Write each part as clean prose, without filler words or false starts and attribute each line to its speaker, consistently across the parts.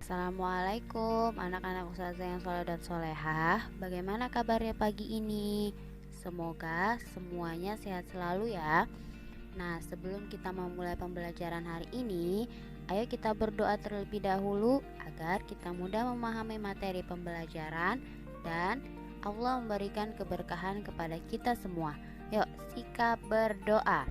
Speaker 1: Assalamualaikum anak-anak ustazah yang soleh dan solehah. Bagaimana kabarnya pagi ini? Semoga semuanya sehat selalu ya. Nah, sebelum kita memulai pembelajaran hari ini, ayo kita berdoa terlebih dahulu agar kita mudah memahami materi pembelajaran dan Allah memberikan keberkahan kepada kita semua. Yuk, sikap berdoa.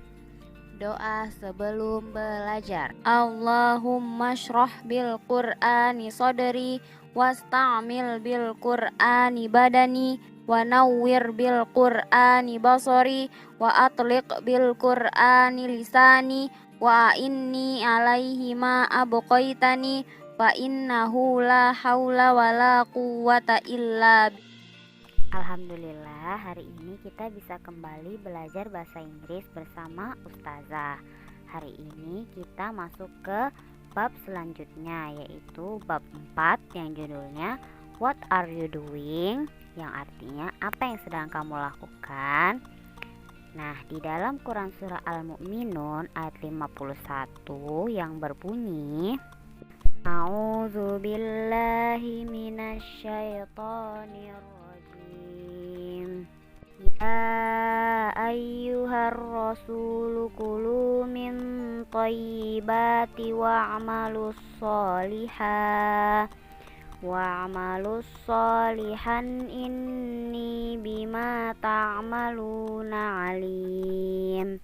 Speaker 1: Doa sebelum belajar. Allahumma shrah bil Qur'ani sadri wasta'mil bil Qur'ani badani wa nawwir bil Qur'ani basari wa atliq bil Qur'ani lisani wa inni alaihi ma abqaitani fa innahu la haula wa la quwwata illa. Alhamdulillah, hari ini kita bisa kembali belajar bahasa Inggris bersama Ustazah. Hari ini kita masuk ke bab selanjutnya, yaitu bab 4 yang judulnya What are you doing? Yang artinya apa yang sedang kamu lakukan. Nah, di dalam Quran surah Al-Mu'minun ayat 51 yang berbunyi, A'udzu billahi minasyaitonir rajim. Ya ayyuhar rasulu kulu min thayyibati wa'malus sholihan inni bima ta'maluna alim.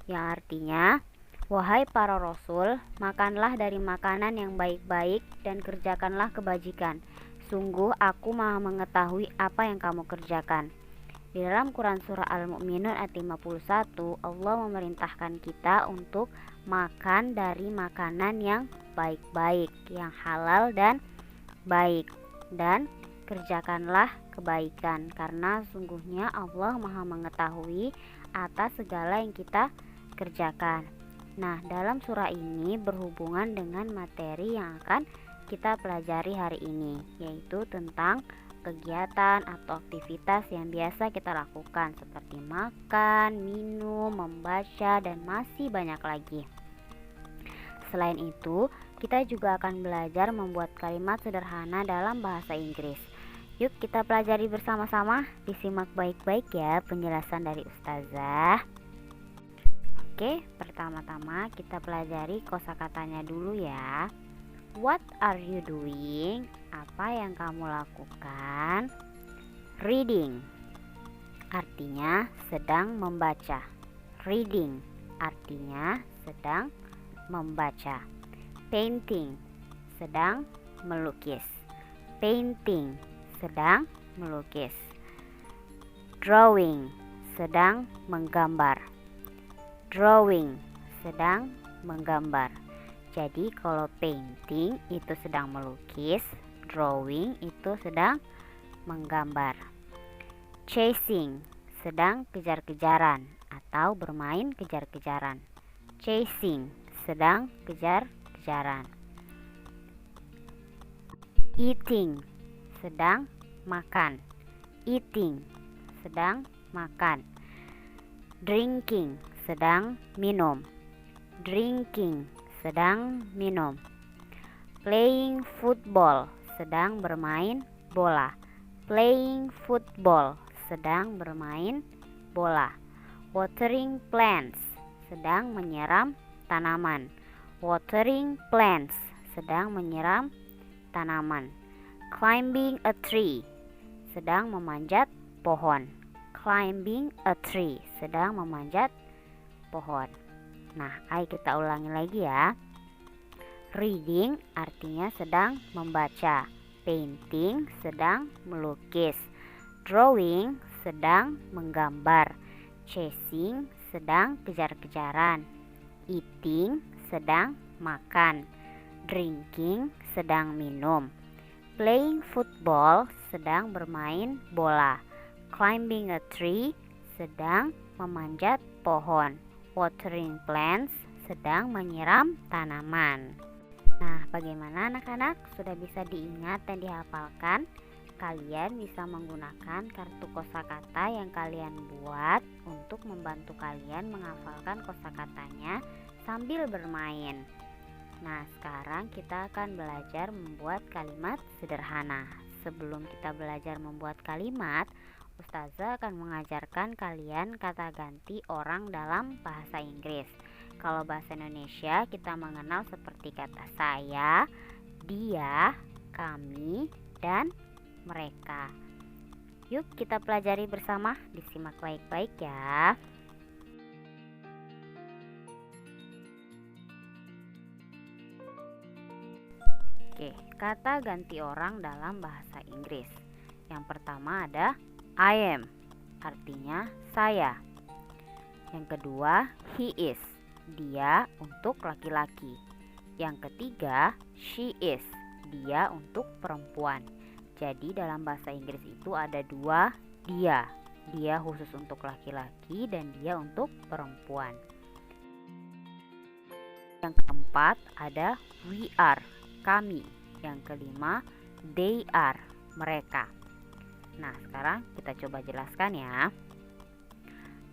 Speaker 1: Yang artinya, wahai para rasul, makanlah dari makanan yang baik-baik dan kerjakanlah kebajikan. Sungguh aku maha mengetahui apa yang kamu kerjakan. Di dalam Quran surah Al-Mu'minun ayat 51, Allah memerintahkan kita untuk makan dari makanan yang baik-baik, yang halal dan baik, dan kerjakanlah kebaikan, karena sungguhnya Allah maha mengetahui atas segala yang kita kerjakan. Nah, dalam surah ini berhubungan dengan materi yang akan kita pelajari hari ini, yaitu tentang kegiatan atau aktivitas yang biasa kita lakukan seperti makan, minum, membaca, dan masih banyak lagi. Selain itu, kita juga akan belajar membuat kalimat sederhana dalam bahasa Inggris. Yuk kita pelajari bersama-sama, disimak baik-baik ya penjelasan dari Ustazah. Oke, pertama-tama kita pelajari kosakatanya dulu ya. What are you doing? Apa yang kamu lakukan? Reading artinya sedang membaca. Reading artinya sedang membaca. Painting sedang melukis. Painting sedang melukis. Drawing sedang menggambar. Drawing sedang menggambar. Jadi kalau painting itu sedang melukis, drawing itu sedang menggambar. Chasing sedang kejar-kejaran atau bermain kejar-kejaran. Chasing sedang kejar-kejaran. Eating sedang makan. Eating sedang makan. Drinking sedang minum. Drinking sedang minum. Playing football sedang bermain bola. Playing football sedang bermain bola. Watering plants sedang menyiram tanaman. Watering plants sedang menyiram tanaman. Climbing a tree sedang memanjat pohon. Climbing a tree sedang memanjat pohon. Nah, ayo kita ulangi lagi ya. Reading artinya sedang membaca. Painting sedang melukis. Drawing sedang menggambar. Chasing sedang kejar-kejaran. Eating sedang makan. Drinking sedang minum. Playing football sedang bermain bola. Climbing a tree sedang memanjat pohon. Watering plants sedang menyiram tanaman. Nah, bagaimana anak-anak? Sudah bisa diingat dan dihafalkan? Kalian bisa menggunakan kartu kosakata yang kalian buat untuk membantu kalian menghafalkan kosakatanya sambil bermain. Nah, sekarang kita akan belajar membuat kalimat sederhana. Sebelum kita belajar membuat kalimat, Ustazah akan mengajarkan kalian kata ganti orang dalam bahasa Inggris. Kalau bahasa Indonesia kita mengenal seperti kata saya, dia, kami, dan mereka. Yuk kita pelajari bersama, disimak baik-baik ya. Oke, kata ganti orang dalam bahasa Inggris. Yang pertama ada I am, artinya saya. Yang kedua, he is, dia untuk laki-laki. Yang ketiga, she is, dia untuk perempuan. Jadi dalam bahasa Inggris itu ada dua dia. Dia khusus untuk laki-laki dan dia untuk perempuan. Yang keempat ada we are, kami. Yang kelima, they are, mereka. Nah, sekarang kita coba jelaskan ya.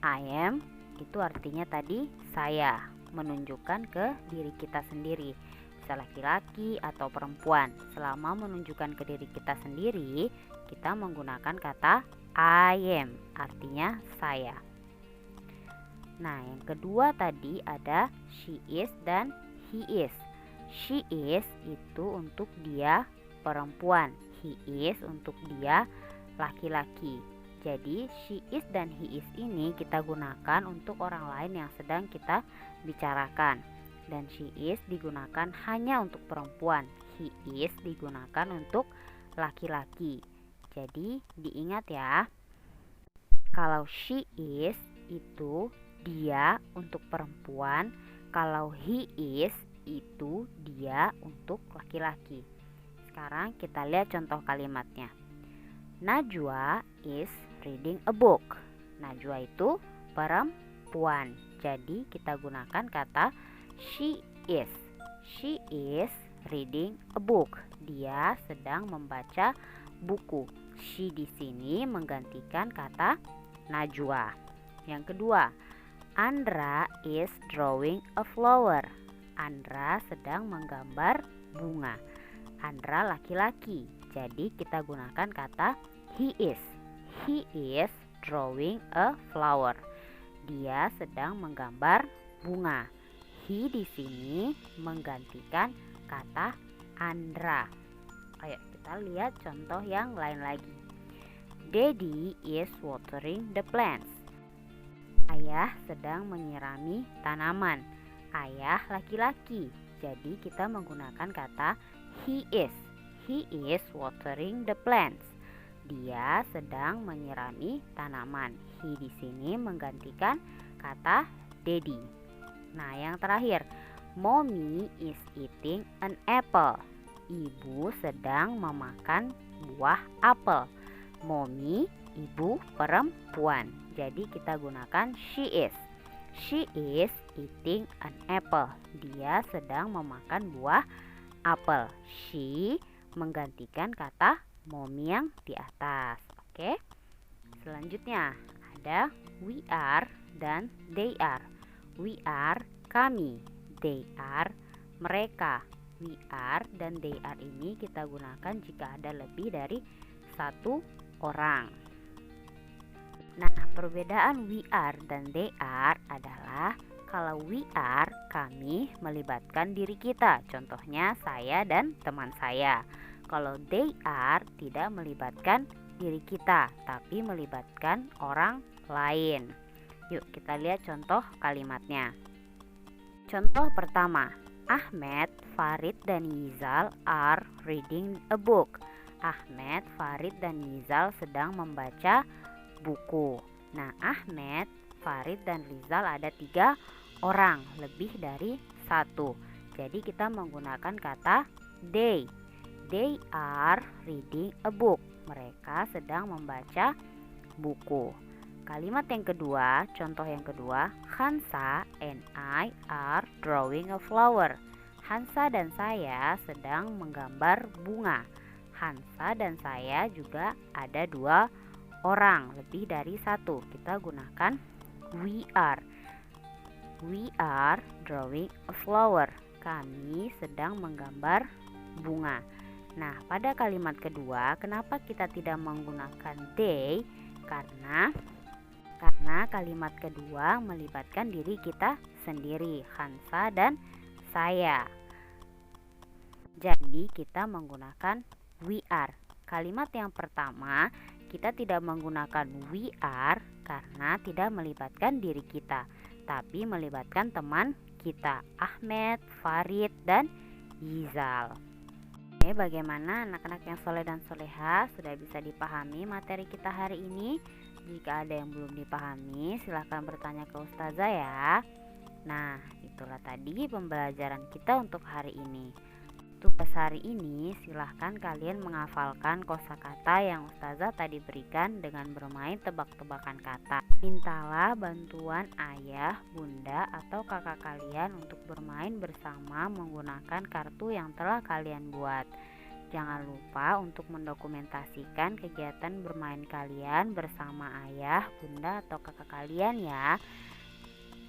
Speaker 1: I am itu artinya tadi saya, menunjukkan ke diri kita sendiri, bisa laki-laki atau perempuan. Selama menunjukkan ke diri kita sendiri, kita menggunakan kata I am, artinya saya. Nah, yang kedua tadi ada she is dan he is. She is itu untuk dia perempuan, he is untuk dia laki-laki. Jadi she is dan he is ini kita gunakan untuk orang lain yang sedang kita bicarakan. Dan she is digunakan hanya untuk perempuan, he is digunakan untuk laki-laki. Jadi diingat ya, kalau she is itu dia untuk perempuan, kalau he is itu dia untuk laki-laki. Sekarang kita lihat contoh kalimatnya. Najwa is reading a book. Najwa itu perempuan, jadi kita gunakan kata she is. She is reading a book. Dia sedang membaca buku. She di sini menggantikan kata Najwa. Yang kedua, Andra is drawing a flower. Andra sedang menggambar bunga. Andra laki-laki, jadi kita gunakan kata he is. He is drawing a flower. Dia sedang menggambar bunga. He di sini menggantikan kata Andra. Ayo kita lihat contoh yang lain lagi. Daddy is watering the plants. Ayah sedang menyirami tanaman. Ayah laki-laki, jadi kita menggunakan kata he is. He is watering the plants. Dia sedang menyirami tanaman. He di sini menggantikan kata daddy. Nah, yang terakhir, Mommy is eating an apple. Ibu sedang memakan buah apel. Mommy, ibu perempuan. Jadi kita gunakan she is. She is eating an apple. Dia sedang memakan buah apel. She menggantikan kata mommy yang di atas. Oke. Selanjutnya ada we are dan they are. We are kami. They are mereka. We are dan they are ini kita gunakan jika ada lebih dari satu orang. Nah, perbedaan we are dan they are adalah kalau we are, kami melibatkan diri kita. Contohnya saya dan teman saya. Kalau they are tidak melibatkan diri kita, tapi melibatkan orang lain. Yuk kita lihat contoh kalimatnya. Contoh pertama, Ahmed, Farid, dan Yizal are reading a book. Ahmed, Farid, dan Yizal sedang membaca buku. Nah, Ahmed, Farid, dan Rizal ada 3 orang, lebih dari 1. Jadi kita menggunakan kata they. They are reading a book. Mereka sedang membaca buku. Kalimat yang kedua, contoh yang kedua, Hansa and I are drawing a flower. Hansa dan saya sedang menggambar bunga. Hansa dan saya juga ada 2 orang, lebih dari 1. Kita gunakan we are. We are drawing a flower. kami sedang menggambar bunga. Nah, pada kalimat kedua, kenapa kita tidak menggunakan they? Karena kalimat kedua melibatkan diri kita sendiri, Hansa dan saya. Jadi kita menggunakan we are. Kalimat yang pertama, kita tidak menggunakan we are karena tidak melibatkan diri kita, tapi melibatkan teman kita, Ahmed, Farid, dan Yizal. Oke, bagaimana anak-anak yang soleh dan soleha? Sudah bisa dipahami materi kita hari ini? Jika ada yang belum dipahami, silahkan bertanya ke Ustazah ya. Nah, itulah tadi pembelajaran kita untuk hari ini. Tugas hari ini, silahkan kalian menghafalkan kosakata yang Ustazah tadi berikan dengan bermain tebak-tebakan kata. Mintalah bantuan ayah, bunda, atau kakak kalian untuk bermain bersama menggunakan kartu yang telah kalian buat. Jangan lupa untuk mendokumentasikan kegiatan bermain kalian bersama ayah, bunda, atau kakak kalian ya.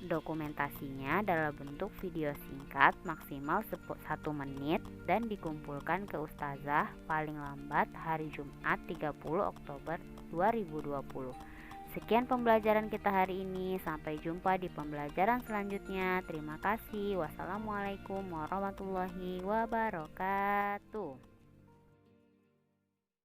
Speaker 1: Dokumentasinya dalam bentuk video singkat maksimal 1 menit dan dikumpulkan ke Ustazah paling lambat hari Jumat 30 Oktober 2020. Sekian pembelajaran kita hari ini. Sampai jumpa di pembelajaran selanjutnya. Terima kasih. Wassalamualaikum warahmatullahi wabarakatuh.